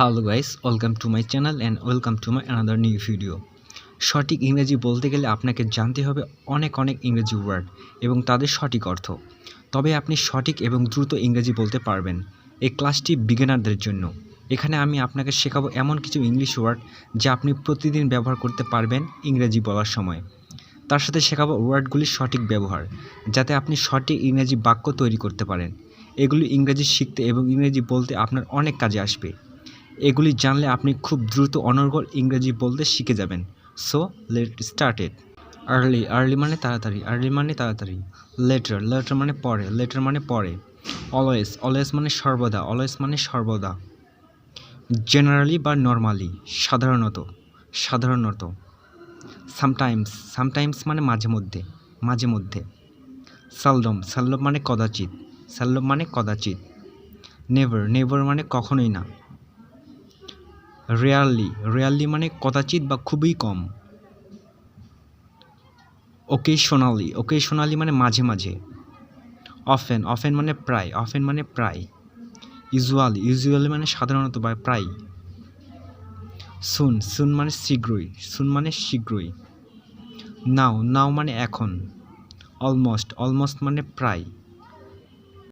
Hello guys, welcome to my channel and welcome to my another new video. সঠিক ইংরেজি বলতে গেলে আপনাকে জানতে হবে অনেক ইংরেজি ওয়ার্ড এবং তাদের সঠিক অর্থ। তবে আপনি সঠিক এবং দ্রুত ইংরেজি বলতে পারবেন। এই ক্লাসটি বিগিনারদের জন্য। এখানে আমি আপনাকে শেখাবো এমন কিছু ইংলিশ ওয়ার্ড যা আপনি প্রতিদিন ব্যবহার করতে পারবেন ইংরেজি বলার সময়। তার সাথে শেখাবো ওয়ার্ডগুলির সঠিক ব্যবহার, যাতে আপনি সঠিক ইংরেজি বাক্য তৈরি করতে পারেন। এগুলি ইংরেজি শিখতে এবং ইংরেজি বলতে আপনার অনেক কাজে আসবে। এগুলি জানলে আপনি খুব দ্রুত অনর্গল ইংরেজি বলতে শিখে যাবেন। So let start it. Early মানে তাড়াতাড়ি। লেটার মানে পরে। অলওয়েজ মানে সর্বদা। জেনারেলি বা নর্মালি, সাধারণত। সামটাইমস মানে মাঝে মধ্যে। সেলডম মানে কদাচিৎ। নেভার মানে কখনোই না। রেয়ারলি মানে কদাচিৎ বা খুবই কম। ওকেশনালি মানে মাঝে। অফেন মানে প্রায়। ইউজুয়ালি মানে সাধারণত বা প্রায়। সুন মানে শীঘ্রই। নাও মানে এখন। অলমোস্ট মানে প্রায়।